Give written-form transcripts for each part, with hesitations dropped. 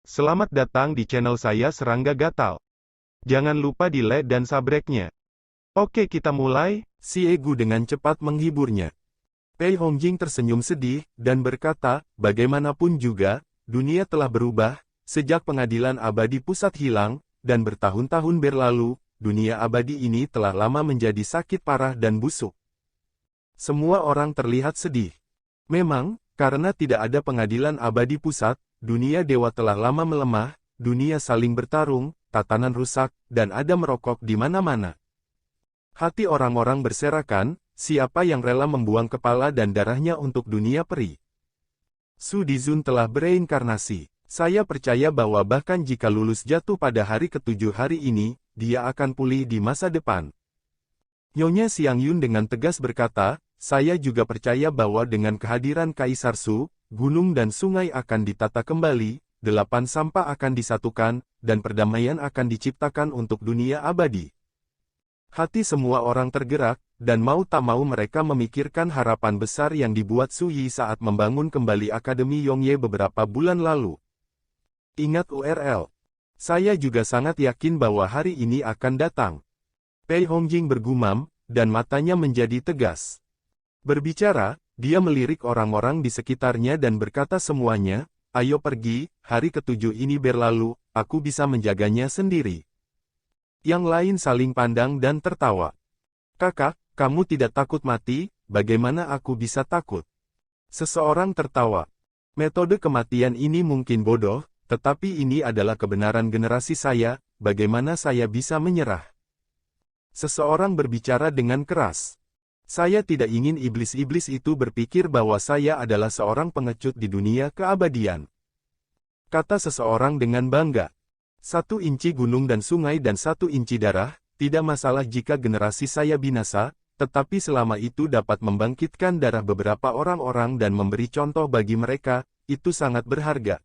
Selamat datang di channel saya Serangga Gatal. Jangan lupa di like dan subscribe-nya. Oke, kita mulai. Si Egu dengan cepat menghiburnya. Pei Hongjing tersenyum sedih, dan berkata, bagaimanapun juga, dunia telah berubah, sejak pengadilan abadi pusat hilang, dan bertahun-tahun berlalu, dunia abadi ini telah lama menjadi sakit parah dan busuk. Semua orang terlihat sedih. Memang, karena tidak ada pengadilan abadi pusat, dunia dewa telah lama melemah, dunia saling bertarung, tatanan rusak, dan ada merokok di mana-mana. Hati orang-orang berserakan, siapa yang rela membuang kepala dan darahnya untuk dunia peri? Su Dizun telah bereinkarnasi. Saya percaya bahwa bahkan jika lulus jatuh pada hari ketujuh hari ini, dia akan pulih di masa depan. Nyonya Xiang Yun dengan tegas berkata, saya juga percaya bahwa dengan kehadiran Kaisar Su, gunung dan sungai akan ditata kembali, 8 sampah akan disatukan, dan perdamaian akan diciptakan untuk dunia abadi. Hati semua orang tergerak, dan mau tak mau mereka memikirkan harapan besar yang dibuat Su Yi saat membangun kembali Akademi Yongye beberapa bulan lalu. Ingat URL. Saya juga sangat yakin bahwa hari ini akan datang. Pei Hongjing bergumam, dan matanya menjadi tegas. Berbicara, dia melirik orang-orang di sekitarnya dan berkata semuanya, ayo pergi, hari ketujuh ini berlalu, aku bisa menjaganya sendiri. Yang lain saling pandang dan tertawa. Kakak, kamu tidak takut mati, bagaimana aku bisa takut? Seseorang tertawa. Metode kematian ini mungkin bodoh, tetapi ini adalah kebenaran generasi saya, bagaimana saya bisa menyerah? Seseorang berbicara dengan keras. Saya tidak ingin iblis-iblis itu berpikir bahwa saya adalah seorang pengecut di dunia keabadian. Kata seseorang dengan bangga. 1 inci gunung dan sungai dan 1 inci darah, tidak masalah jika generasi saya binasa, tetapi selama itu dapat membangkitkan darah beberapa orang-orang dan memberi contoh bagi mereka, itu sangat berharga.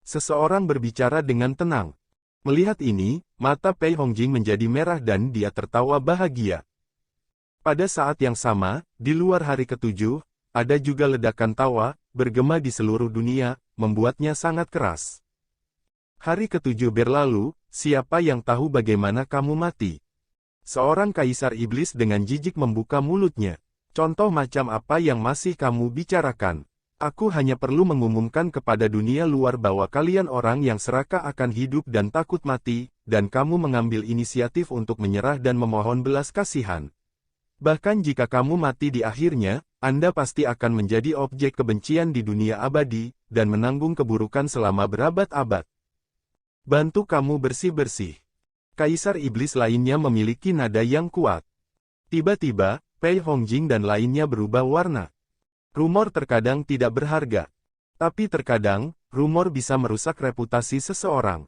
Seseorang berbicara dengan tenang. Melihat ini, mata Pei Hongjing menjadi merah dan dia tertawa bahagia. Pada saat yang sama, di luar hari ketujuh, ada juga ledakan tawa, bergema di seluruh dunia, membuatnya sangat keras. Hari ketujuh berlalu, siapa yang tahu bagaimana kamu mati? Seorang kaisar iblis dengan jijik membuka mulutnya. Contoh macam apa yang masih kamu bicarakan? Aku hanya perlu mengumumkan kepada dunia luar bahwa kalian orang yang serakah akan hidup dan takut mati, dan kamu mengambil inisiatif untuk menyerah dan memohon belas kasihan. Bahkan jika kamu mati di akhirnya, Anda pasti akan menjadi objek kebencian di dunia abadi, dan menanggung keburukan selama berabad-abad. Bantu kamu bersih-bersih. Kaisar iblis lainnya memiliki nada yang kuat. Tiba-tiba, Pei Hongjing dan lainnya berubah warna. Rumor terkadang tidak berharga. Tapi terkadang, rumor bisa merusak reputasi seseorang.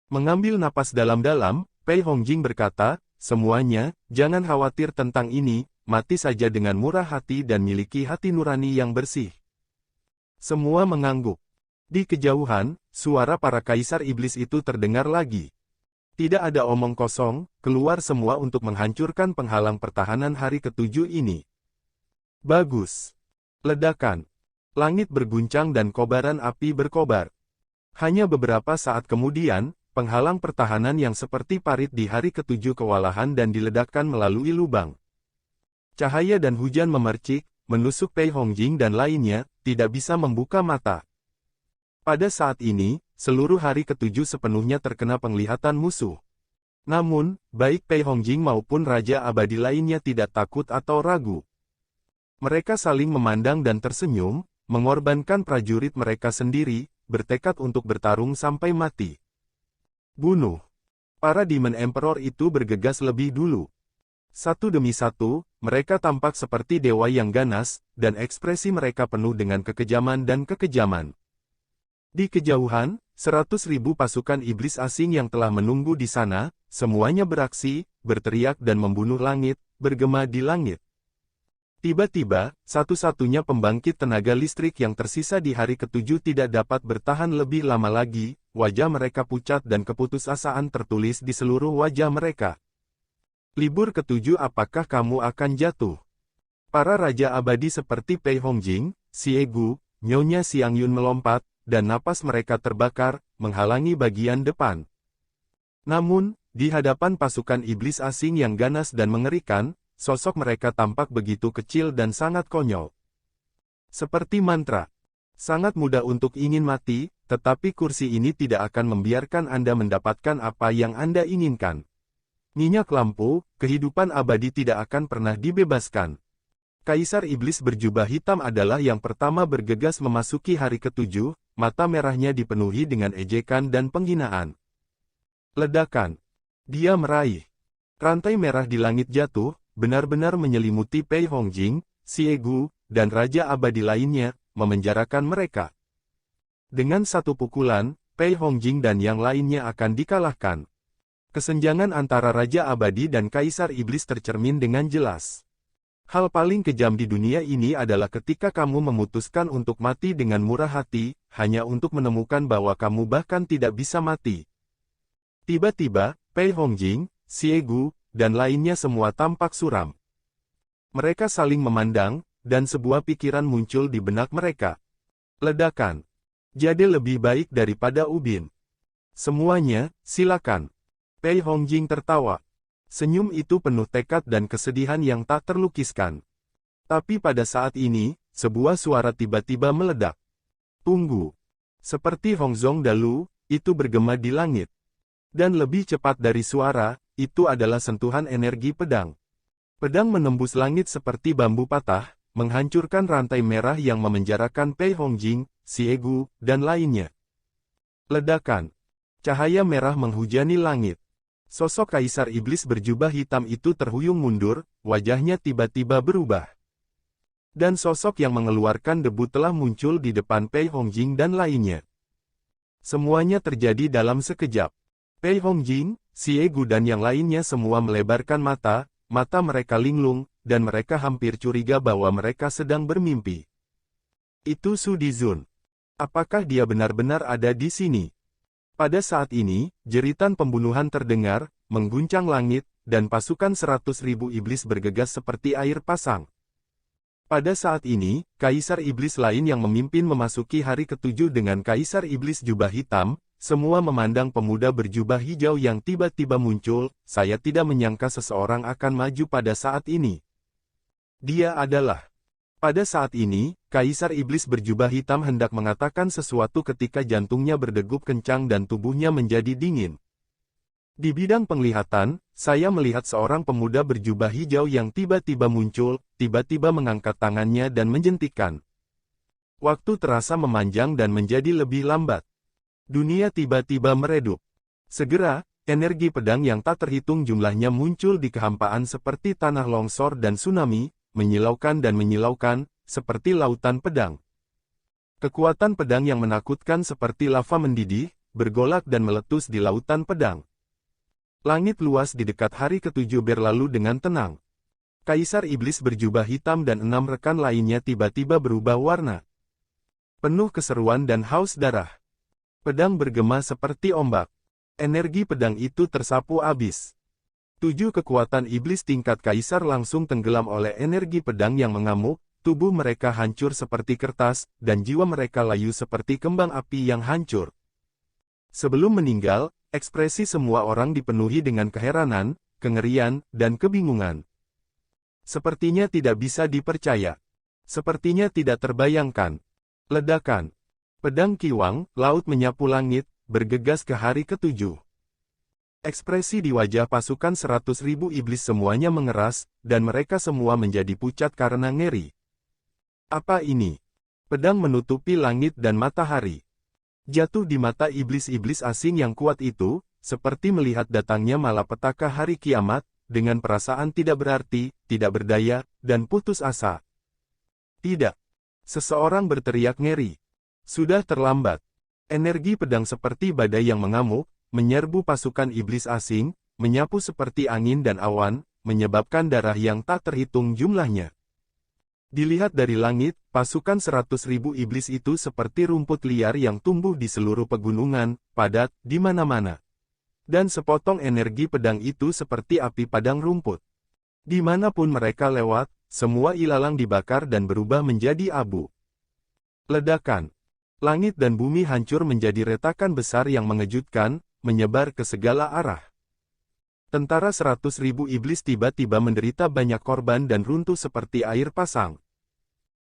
Mengambil napas dalam-dalam, Pei Hongjing berkata, semuanya, jangan khawatir tentang ini, mati saja dengan murah hati dan miliki hati nurani yang bersih. Semua mengangguk. Di kejauhan, suara para kaisar iblis itu terdengar lagi. Tidak ada omong kosong, keluar semua untuk menghancurkan penghalang pertahanan hari ketujuh ini. Bagus. Ledakan. Langit berguncang dan kobaran api berkobar. Hanya beberapa saat kemudian, penghalang pertahanan yang seperti parit di hari ketujuh kewalahan dan diledakkan melalui lubang. Cahaya dan hujan memercik, menusuk Pei Hongjing dan lainnya, tidak bisa membuka mata. Pada saat ini, seluruh hari ketujuh sepenuhnya terkena penglihatan musuh. Namun, baik Pei Hongjing maupun Raja Abadi lainnya tidak takut atau ragu. Mereka saling memandang dan tersenyum, mengorbankan prajurit mereka sendiri, bertekad untuk bertarung sampai mati. Bunuh. Para Demon Emperor itu bergegas lebih dulu. Satu demi satu, mereka tampak seperti dewa yang ganas, dan ekspresi mereka penuh dengan kekejaman dan kekejaman. Di kejauhan, 100.000 pasukan iblis asing yang telah menunggu di sana, semuanya beraksi, berteriak dan membunuh langit, bergema di langit. Tiba-tiba, satu-satunya pembangkit tenaga listrik yang tersisa di hari ketujuh tidak dapat bertahan lebih lama lagi, wajah mereka pucat dan keputusasaan tertulis di seluruh wajah mereka. Libur ketujuh, apakah kamu akan jatuh? Para raja abadi seperti Pei Hongjing, Si Egu, Nyonya Xiang Yun melompat, dan napas mereka terbakar, menghalangi bagian depan. Namun, di hadapan pasukan iblis asing yang ganas dan mengerikan, sosok mereka tampak begitu kecil dan sangat konyol. Seperti mantra. Sangat mudah untuk ingin mati, tetapi kursi ini tidak akan membiarkan Anda mendapatkan apa yang Anda inginkan. Minyak lampu, kehidupan abadi tidak akan pernah dibebaskan. Kaisar Iblis berjubah hitam adalah yang pertama bergegas memasuki hari ketujuh, mata merahnya dipenuhi dengan ejekan dan penghinaan. Ledakan. Dia meraih. Rantai merah di langit jatuh, benar-benar menyelimuti Pei Hongjing, Xie Gu, dan Raja Abadi lainnya, memenjarakan mereka. Dengan satu pukulan, Pei Hongjing dan yang lainnya akan dikalahkan. Kesenjangan antara Raja Abadi dan Kaisar Iblis tercermin dengan jelas. Hal paling kejam di dunia ini adalah ketika kamu memutuskan untuk mati dengan murah hati, hanya untuk menemukan bahwa kamu bahkan tidak bisa mati. Tiba-tiba, Pei Hongjing, Xie Gu, dan lainnya semua tampak suram. Mereka saling memandang, dan sebuah pikiran muncul di benak mereka. Ledakan. Jadi lebih baik daripada Ubin. Semuanya, silakan. Pei Hongjing tertawa. Senyum itu penuh tekad dan kesedihan yang tak terlukiskan. Tapi pada saat ini, sebuah suara tiba-tiba meledak. Tunggu. Seperti Hongzong Dalu, itu bergema di langit. Dan lebih cepat dari suara, itu adalah sentuhan energi pedang. Pedang menembus langit seperti bambu patah, menghancurkan rantai merah yang memenjarakan Pei Hongjing, Xie Gu, dan lainnya. Ledakan. Cahaya merah menghujani langit. Sosok Kaisar Iblis berjubah hitam itu terhuyung mundur, wajahnya tiba-tiba berubah. Dan sosok yang mengeluarkan debu telah muncul di depan Pei Hongjing dan lainnya. Semuanya terjadi dalam sekejap. Pei Hongjing, Xie Gu dan yang lainnya semua melebarkan mata, mata mereka linglung, dan mereka hampir curiga bahwa mereka sedang bermimpi. Itu Su Dizun. Apakah dia benar-benar ada di sini? Pada saat ini, jeritan pembunuhan terdengar, mengguncang langit, dan pasukan 100.000 iblis bergegas seperti air pasang. Pada saat ini, Kaisar Iblis lain yang memimpin memasuki hari ketujuh dengan Kaisar Iblis jubah hitam, semua memandang pemuda berjubah hijau yang tiba-tiba muncul. Saya tidak menyangka seseorang akan maju pada saat ini. Dia adalah. Pada saat ini, Kaisar Iblis berjubah hitam hendak mengatakan sesuatu ketika jantungnya berdegup kencang dan tubuhnya menjadi dingin. Di bidang penglihatan, saya melihat seorang pemuda berjubah hijau yang tiba-tiba muncul, tiba-tiba mengangkat tangannya dan menjentikkan. Waktu terasa memanjang dan menjadi lebih lambat. Dunia tiba-tiba meredup. Segera, energi pedang yang tak terhitung jumlahnya muncul di kehampaan seperti tanah longsor dan tsunami, menyilaukan, seperti lautan pedang. Kekuatan pedang yang menakutkan seperti lava mendidih, bergolak dan meletus di lautan pedang. Langit luas di dekat hari ketujuh berlalu dengan tenang. Kaisar Iblis berjubah hitam dan 6 rekan lainnya tiba-tiba berubah warna. Penuh keseruan dan haus darah. Pedang bergema seperti ombak. Energi pedang itu tersapu habis. 7 kekuatan iblis tingkat kaisar langsung tenggelam oleh energi pedang yang mengamuk, tubuh mereka hancur seperti kertas, dan jiwa mereka layu seperti kembang api yang hancur. Sebelum meninggal, ekspresi semua orang dipenuhi dengan keheranan, kengerian, dan kebingungan. Sepertinya tidak bisa dipercaya. Sepertinya tidak terbayangkan. Ledakan. Pedang kiwang, laut menyapu langit, bergegas ke hari ketujuh. Ekspresi di wajah pasukan 100.000 iblis semuanya mengeras, dan mereka semua menjadi pucat karena ngeri. Apa ini? Pedang menutupi langit dan matahari. Jatuh di mata iblis-iblis asing yang kuat itu, seperti melihat datangnya malapetaka hari kiamat, dengan perasaan tidak berarti, tidak berdaya, dan putus asa. Tidak. Seseorang berteriak ngeri. Sudah terlambat. Energi pedang seperti badai yang mengamuk, menyerbu pasukan iblis asing, menyapu seperti angin dan awan, menyebabkan darah yang tak terhitung jumlahnya. Dilihat dari langit, pasukan 100.000 iblis itu seperti rumput liar yang tumbuh di seluruh pegunungan, padat, di mana-mana. Dan sepotong energi pedang itu seperti api padang rumput. Dimanapun mereka lewat, semua ilalang dibakar dan berubah menjadi abu. Ledakan. Langit dan bumi hancur menjadi retakan besar yang mengejutkan, menyebar ke segala arah. Tentara 100.000 iblis tiba-tiba menderita banyak korban dan runtuh seperti air pasang.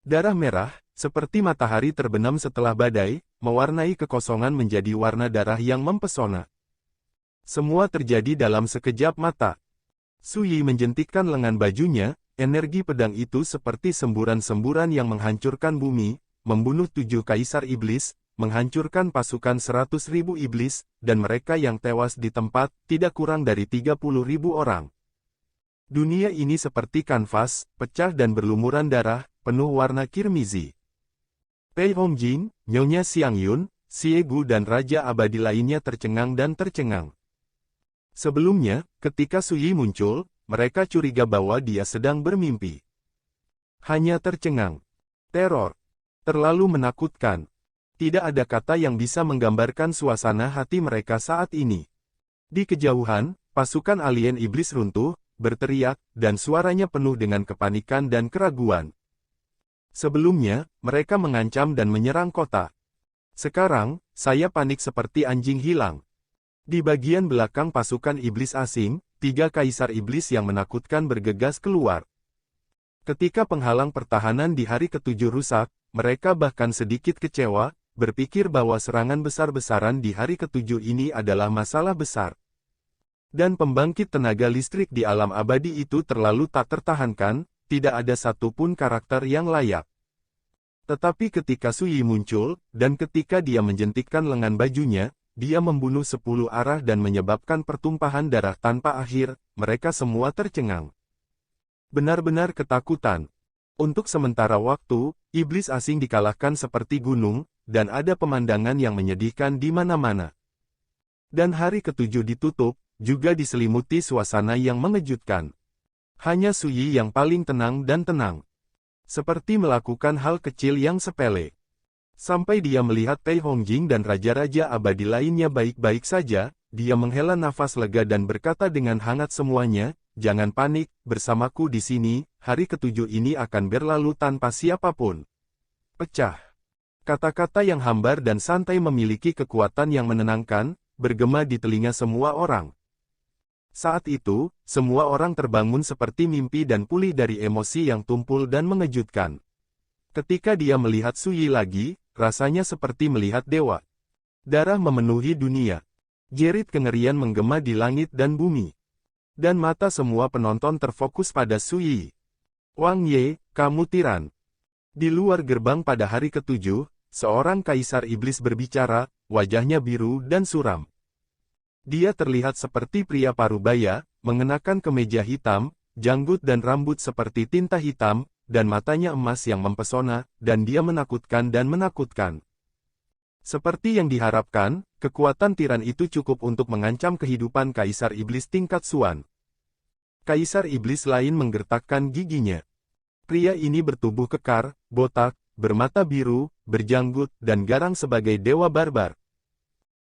Darah merah, seperti matahari terbenam setelah badai, mewarnai kekosongan menjadi warna darah yang mempesona. Semua terjadi dalam sekejap mata. Su Yi menjentikkan lengan bajunya, energi pedang itu seperti semburan-semburan yang menghancurkan bumi, membunuh 7 kaisar iblis, menghancurkan pasukan 100.000 iblis, dan mereka yang tewas di tempat, tidak kurang dari 30.000 orang. Dunia ini seperti kanvas, pecah dan berlumuran darah, penuh warna kirmizi. Pei Hongjing, Nyonya Xiangyun, Xie Gu dan Raja Abadi lainnya tercengang dan tercengang. Sebelumnya, ketika Su Yi muncul, mereka curiga bahwa dia sedang bermimpi. Hanya tercengang. Teror. Terlalu menakutkan. Tidak ada kata yang bisa menggambarkan suasana hati mereka saat ini. Di kejauhan, pasukan alien iblis runtuh, berteriak, dan suaranya penuh dengan kepanikan dan keraguan. Sebelumnya, mereka mengancam dan menyerang kota. Sekarang, saya panik seperti anjing hilang. Di bagian belakang pasukan iblis asing, 3 kaisar iblis yang menakutkan bergegas keluar. Ketika penghalang pertahanan di hari ke-7 rusak, mereka bahkan sedikit kecewa, berpikir bahwa serangan besar-besaran di hari ke-7 ini adalah masalah besar. Dan pembangkit tenaga listrik di alam abadi itu terlalu tak tertahankan, tidak ada satupun karakter yang layak. Tetapi ketika Su Yi muncul, dan ketika dia menjentikkan lengan bajunya, dia membunuh 10 arah dan menyebabkan pertumpahan darah tanpa akhir, mereka semua tercengang. Benar-benar ketakutan. Untuk sementara waktu, iblis asing dikalahkan seperti gunung, dan ada pemandangan yang menyedihkan di mana-mana. Dan hari ke-7 ditutup, juga diselimuti suasana yang mengejutkan. Hanya Su Yi yang paling tenang dan tenang. Seperti melakukan hal kecil yang sepele. Sampai dia melihat Pei Hongjing dan raja-raja abadi lainnya baik-baik saja, dia menghela nafas lega dan berkata dengan hangat semuanya, jangan panik, bersamaku di sini, hari ke-7 ini akan berlalu tanpa siapapun. Pecah. Kata-kata yang hambar dan santai memiliki kekuatan yang menenangkan, bergema di telinga semua orang. Saat itu, semua orang terbangun seperti mimpi dan pulih dari emosi yang tumpul dan mengejutkan. Ketika dia melihat Su Yi lagi, rasanya seperti melihat dewa. Darah memenuhi dunia. Jerit kengerian menggema di langit dan bumi. Dan mata semua penonton terfokus pada Su Yi. Wang Ye, kamu tiran. Di luar gerbang pada hari ke-7, seorang kaisar iblis berbicara, wajahnya biru dan suram. Dia terlihat seperti pria parubaya, mengenakan kemeja hitam, janggut dan rambut seperti tinta hitam, dan matanya emas yang mempesona, dan dia menakutkan dan menakutkan. Seperti yang diharapkan, kekuatan tiran itu cukup untuk mengancam kehidupan kaisar iblis tingkat Xuan. Kaisar iblis lain menggertakkan giginya. Pria ini bertubuh kekar, botak, bermata biru, berjanggut, dan garang sebagai dewa barbar.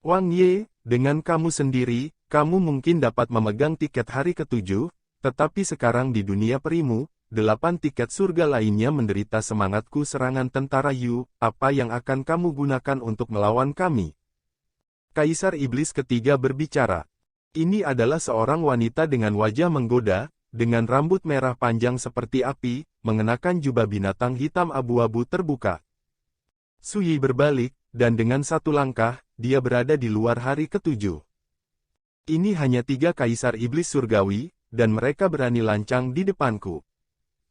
Wang Ye, dengan kamu sendiri, kamu mungkin dapat memegang tiket hari ke-7, tetapi sekarang di dunia perimu, 8 tiket surga lainnya menderita semangatku serangan tentara Yu, apa yang akan kamu gunakan untuk melawan kami? Kaisar Iblis ketiga berbicara. Ini adalah seorang wanita dengan wajah menggoda, dengan rambut merah panjang seperti api, mengenakan jubah binatang hitam abu-abu terbuka. Su Yi berbalik, dan dengan satu langkah, dia berada di luar hari ke-7. Ini hanya 3 kaisar iblis surgawi, dan mereka berani lancang di depanku.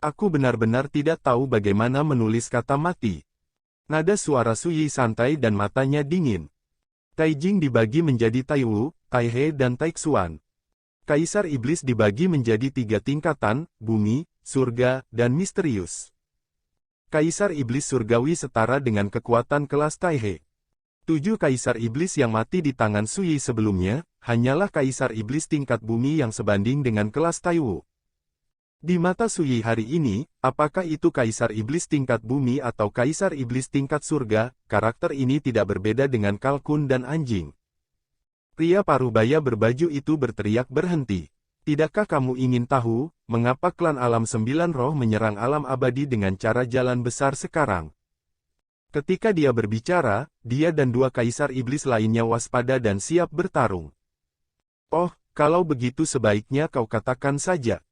Aku benar-benar tidak tahu bagaimana menulis kata mati. Nada suara Su Yi santai dan matanya dingin. Taijing dibagi menjadi Taiwu, Taihe dan Taixuan. Kaisar iblis dibagi menjadi 3 tingkatan, bumi, surga, dan misterius. Kaisar iblis surgawi setara dengan kekuatan kelas Taihe. 7 kaisar iblis yang mati di tangan Su Yi sebelumnya, hanyalah kaisar iblis tingkat bumi yang sebanding dengan kelas Taiwu. Di mata Su Yi hari ini, apakah itu kaisar iblis tingkat bumi atau kaisar iblis tingkat surga, karakter ini tidak berbeda dengan kalkun dan anjing. Pria parubaya berbaju itu berteriak berhenti. Tidakkah kamu ingin tahu, mengapa klan alam 9 roh menyerang alam abadi dengan cara jalan besar sekarang? Ketika dia berbicara, dia dan dua kaisar iblis lainnya waspada dan siap bertarung. Oh, kalau begitu sebaiknya kau katakan saja.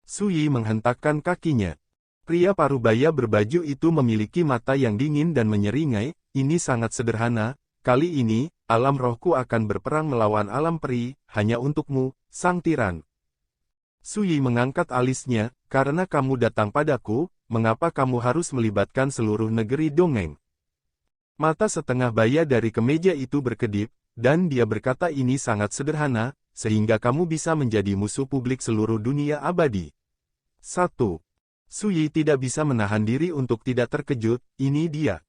Su Yi menghentakkan kakinya. Pria parubaya berbaju itu memiliki mata yang dingin dan menyeringai, ini sangat sederhana, kali ini, alam rohku akan berperang melawan alam peri, hanya untukmu, sang tiran. Su Yi mengangkat alisnya, karena kamu datang padaku, mengapa kamu harus melibatkan seluruh negeri dongeng? Mata setengah baya dari kemeja itu berkedip, dan dia berkata ini sangat sederhana, sehingga kamu bisa menjadi musuh publik seluruh dunia abadi. 1. Su Yi tidak bisa menahan diri untuk tidak terkejut, ini dia.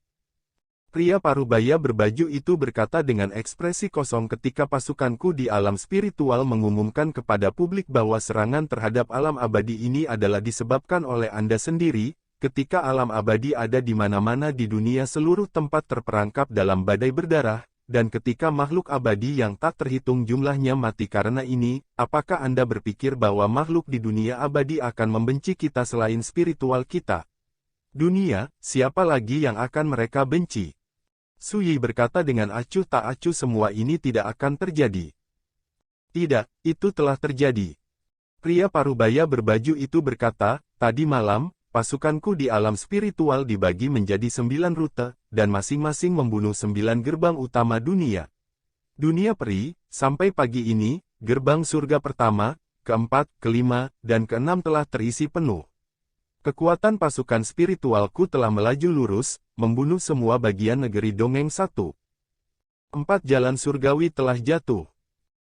Pria parubaya berbaju itu berkata dengan ekspresi kosong ketika pasukanku di alam spiritual mengumumkan kepada publik bahwa serangan terhadap alam abadi ini adalah disebabkan oleh Anda sendiri, ketika alam abadi ada di mana-mana di dunia seluruh tempat terperangkap dalam badai berdarah, dan ketika makhluk abadi yang tak terhitung jumlahnya mati karena ini, apakah Anda berpikir bahwa makhluk di dunia abadi akan membenci kita selain spiritual kita? Dunia, siapa lagi yang akan mereka benci? Su Yi berkata dengan acuh tak acuh semua ini tidak akan terjadi. Tidak, itu telah terjadi. Pria parubaya berbaju itu berkata, tadi malam, pasukanku di alam spiritual dibagi menjadi 9 rute, dan masing-masing membunuh 9 gerbang utama dunia. Dunia peri, sampai pagi ini, gerbang surga pertama, keempat, kelima, dan keenam telah terisi penuh. Kekuatan pasukan spiritualku telah melaju lurus, membunuh semua bagian negeri dongeng 1. 4 jalan surgawi telah jatuh.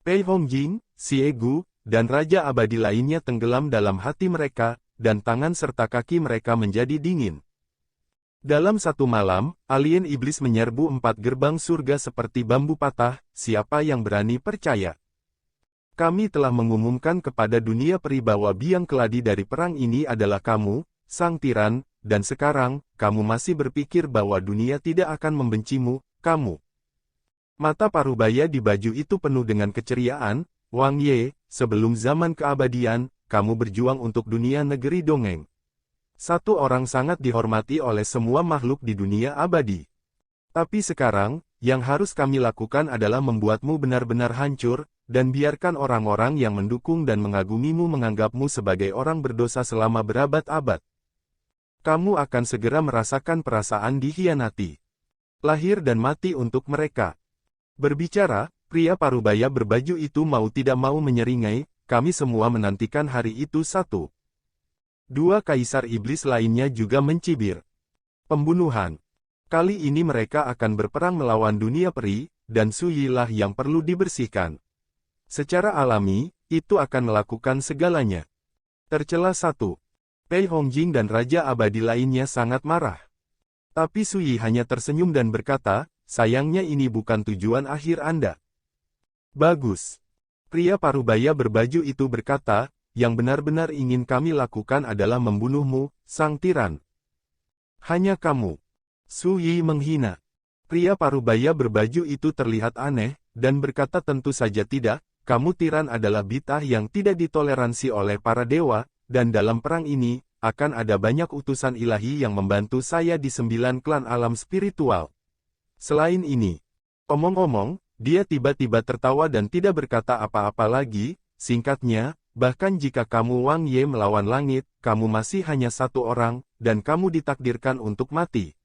Pei Hongjing, Xie Gu, dan Raja Abadi lainnya tenggelam dalam hati mereka, dan tangan serta kaki mereka menjadi dingin. Dalam satu malam, alien iblis menyerbu 4 gerbang surga seperti bambu patah, siapa yang berani percaya? Kami telah mengumumkan kepada dunia peri bahwa biang keladi dari perang ini adalah kamu, sang tiran, dan sekarang, kamu masih berpikir bahwa dunia tidak akan membencimu, kamu. Mata parubaya di baju itu penuh dengan keceriaan, Wang Ye, sebelum zaman keabadian, kamu berjuang untuk dunia negeri dongeng. Satu orang sangat dihormati oleh semua makhluk di dunia abadi. Tapi sekarang, yang harus kami lakukan adalah membuatmu benar-benar hancur, dan biarkan orang-orang yang mendukung dan mengagumimu menganggapmu sebagai orang berdosa selama berabad-abad. Kamu akan segera merasakan perasaan dikhianati. Lahir dan mati untuk mereka. Berbicara, pria parubaya berbaju itu mau tidak mau menyeringai, kami semua menantikan hari itu 1. 2 kaisar iblis lainnya juga mencibir. Pembunuhan. Kali ini mereka akan berperang melawan dunia peri, dan Su Yi lah yang perlu dibersihkan. Secara alami, itu akan melakukan segalanya. Tercela 1. Pei Hongjing dan Raja Abadi lainnya sangat marah. Tapi Su Yi hanya tersenyum dan berkata, sayangnya ini bukan tujuan akhir Anda. Bagus. Pria parubaya berbaju itu berkata, yang benar-benar ingin kami lakukan adalah membunuhmu, sang tiran. Hanya kamu. Su Yi menghina. Pria parubaya berbaju itu terlihat aneh, dan berkata tentu saja tidak, kamu tiran adalah bid'ah yang tidak ditoleransi oleh para dewa, dan dalam perang ini, akan ada banyak utusan ilahi yang membantu saya di 9 klan alam spiritual. Selain ini, omong-omong, dia tiba-tiba tertawa dan tidak berkata apa-apa lagi, singkatnya, bahkan jika kamu Wang Ye melawan langit, kamu masih hanya 1 orang, dan kamu ditakdirkan untuk mati.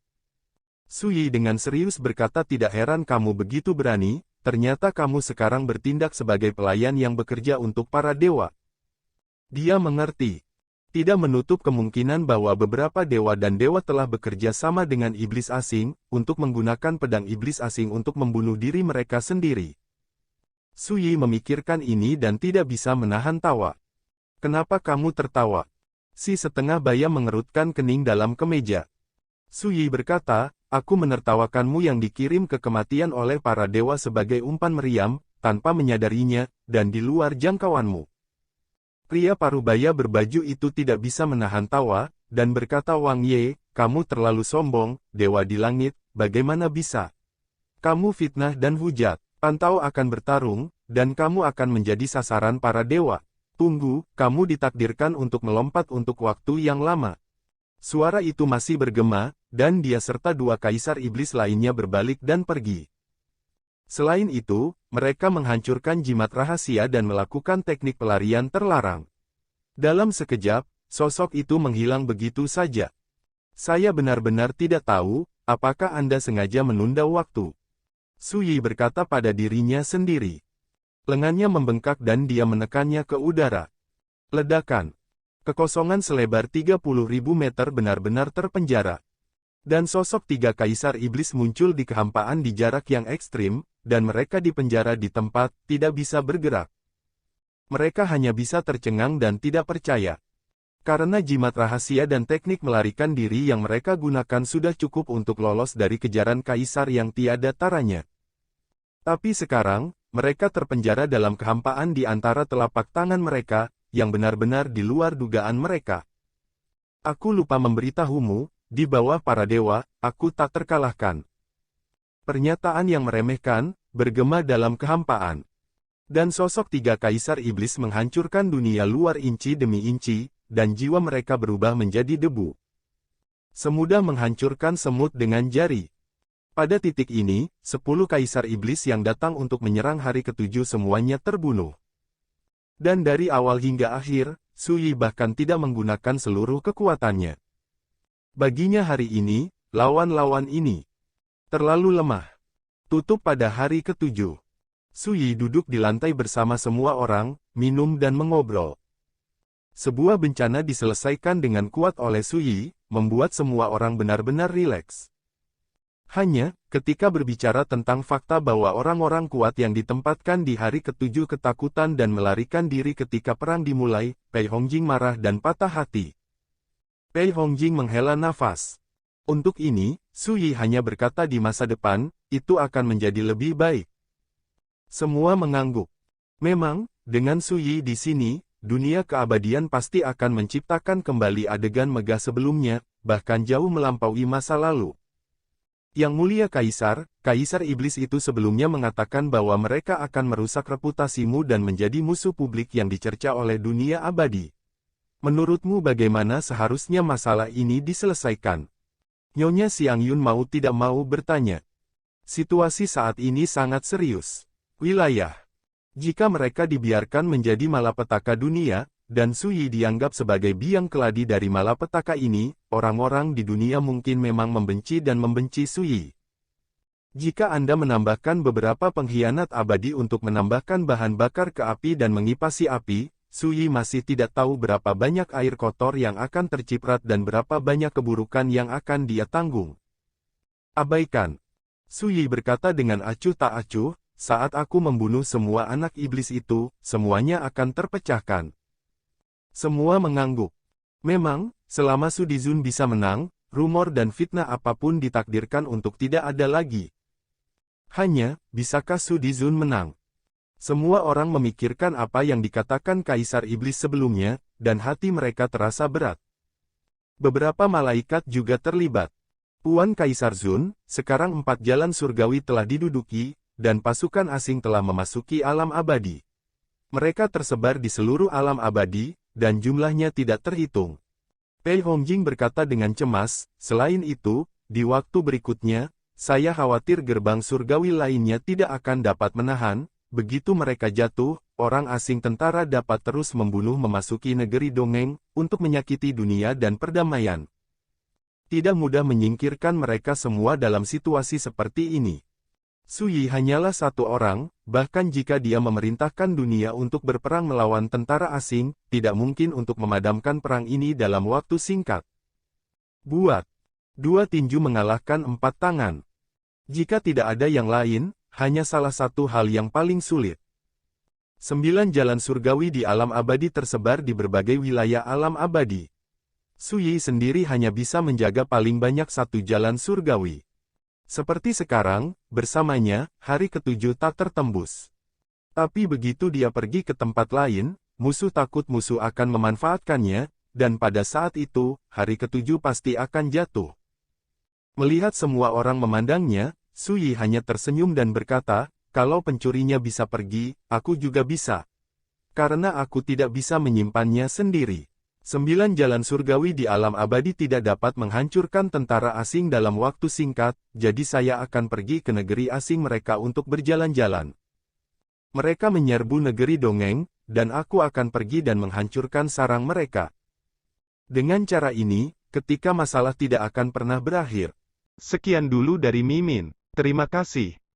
Su Yi dengan serius berkata tidak heran kamu begitu berani, ternyata kamu sekarang bertindak sebagai pelayan yang bekerja untuk para dewa. Dia mengerti. Tidak menutup kemungkinan bahwa beberapa dewa dan dewa telah bekerja sama dengan iblis asing, untuk menggunakan pedang iblis asing untuk membunuh diri mereka sendiri. Su Yi memikirkan ini dan tidak bisa menahan tawa. Kenapa kamu tertawa? Si setengah baya mengerutkan kening dalam kemeja. Su Yi berkata, aku menertawakanmu yang dikirim ke kematian oleh para dewa sebagai umpan meriam, tanpa menyadarinya, dan di luar jangkauanmu. Pria parubaya berbaju itu tidak bisa menahan tawa, dan berkata Wang Ye, kamu terlalu sombong, dewa di langit, bagaimana bisa? Kamu fitnah dan hujat, pantau akan bertarung, dan kamu akan menjadi sasaran para dewa. Tunggu, kamu ditakdirkan untuk melompat untuk waktu yang lama. Suara itu masih bergema, dan dia serta dua kaisar iblis lainnya berbalik dan pergi. Selain itu, mereka menghancurkan jimat rahasia dan melakukan teknik pelarian terlarang. Dalam sekejap, sosok itu menghilang begitu saja. Saya benar-benar tidak tahu, apakah Anda sengaja menunda waktu. Su Yi berkata pada dirinya sendiri. Lengannya membengkak dan dia menekannya ke udara. Ledakan. Kekosongan selebar 30.000 meter benar-benar terpenjara. Dan sosok tiga kaisar iblis muncul di kehampaan di jarak yang ekstrim, dan mereka dipenjara di tempat, tidak bisa bergerak. Mereka hanya bisa tercengang dan tidak percaya. Karena jimat rahasia dan teknik melarikan diri yang mereka gunakan sudah cukup untuk lolos dari kejaran kaisar yang tiada taranya. Tapi sekarang, mereka terpenjara dalam kehampaan di antara telapak tangan mereka, yang benar-benar di luar dugaan mereka. Aku lupa memberitahumu, di bawah para dewa, aku tak terkalahkan. Pernyataan yang meremehkan, bergema dalam kehampaan. Dan sosok tiga kaisar iblis menghancurkan dunia luar inci demi inci, dan jiwa mereka berubah menjadi debu. Semudah menghancurkan semut dengan jari. Pada titik ini, 10 kaisar iblis yang datang untuk menyerang hari ketujuh semuanya terbunuh. Dan dari awal hingga akhir, Su Yi bahkan tidak menggunakan seluruh kekuatannya. Baginya hari ini, lawan-lawan ini terlalu lemah. Tutup pada hari ketujuh. Su Yi duduk di lantai bersama semua orang, minum dan mengobrol. Sebuah bencana diselesaikan dengan kuat oleh Su Yi, membuat semua orang benar-benar rileks. Hanya, ketika berbicara tentang fakta bahwa orang-orang kuat yang ditempatkan di hari ketujuh ketakutan dan melarikan diri ketika perang dimulai, Pei Hongjing marah dan patah hati. Pei Hongjing menghela nafas. Untuk ini, Su Yi hanya berkata di masa depan, itu akan menjadi lebih baik. Semua mengangguk. Memang, dengan Su Yi di sini, dunia keabadian pasti akan menciptakan kembali adegan megah sebelumnya, bahkan jauh melampaui masa lalu. Yang mulia Kaisar, Kaisar Iblis itu sebelumnya mengatakan bahwa mereka akan merusak reputasimu dan menjadi musuh publik yang dicerca oleh dunia abadi. Menurutmu bagaimana seharusnya masalah ini diselesaikan? Nyonya Xiang Yun mau tidak mau bertanya. Situasi saat ini sangat serius. Wilayah. Jika mereka dibiarkan menjadi malapetaka dunia, dan Su Yi dianggap sebagai biang keladi dari malapetaka ini, orang-orang di dunia mungkin memang membenci dan membenci Su Yi. Jika Anda menambahkan beberapa pengkhianat abadi untuk menambahkan bahan bakar ke api dan mengipasi api, Su Yi masih tidak tahu berapa banyak air kotor yang akan terciprat dan berapa banyak keburukan yang akan dia tanggung. Abaikan. Su Yi berkata dengan acuh tak acuh, saat aku membunuh semua anak iblis itu, semuanya akan terpecahkan. Semua mengangguk. Memang, selama Su Dizun bisa menang, rumor dan fitnah apapun ditakdirkan untuk tidak ada lagi. Hanya, bisakah Su Dizun menang? Semua orang memikirkan apa yang dikatakan Kaisar Iblis sebelumnya, dan hati mereka terasa berat. Beberapa malaikat juga terlibat. Puan Kaisar Zun, sekarang 4 jalan surgawi telah diduduki, dan pasukan asing telah memasuki alam abadi. Mereka tersebar di seluruh alam abadi, dan jumlahnya tidak terhitung. Pei Hongjing berkata dengan cemas, selain itu, di waktu berikutnya, saya khawatir gerbang surgawi lainnya tidak akan dapat menahan. Begitu mereka jatuh, orang asing tentara dapat terus memasuki negeri dongeng, untuk menyakiti dunia dan perdamaian. Tidak mudah menyingkirkan mereka semua dalam situasi seperti ini. Su Yi hanyalah satu orang, bahkan jika dia memerintahkan dunia untuk berperang melawan tentara asing, tidak mungkin untuk memadamkan perang ini dalam waktu singkat. Buat. 2 tinju mengalahkan 4 tangan. Jika tidak ada yang lain, hanya salah satu hal yang paling sulit. 9 jalan surgawi di alam abadi tersebar di berbagai wilayah alam abadi. Su Yi sendiri hanya bisa menjaga paling banyak 1 jalan surgawi. Seperti sekarang, bersamanya, hari ketujuh tak tertembus. Tapi begitu dia pergi ke tempat lain, musuh takut musuh akan memanfaatkannya, dan pada saat itu, hari ketujuh pasti akan jatuh. Melihat semua orang memandangnya, Su Yi hanya tersenyum dan berkata, kalau pencurinya bisa pergi, aku juga bisa. Karena aku tidak bisa menyimpannya sendiri. 9 jalan surgawi di alam abadi tidak dapat menghancurkan tentara asing dalam waktu singkat, jadi saya akan pergi ke negeri asing mereka untuk berjalan-jalan. Mereka menyerbu negeri dongeng, dan aku akan pergi dan menghancurkan sarang mereka. Dengan cara ini, ketika masalah tidak akan pernah berakhir. Sekian dulu dari Mimin. Terima kasih.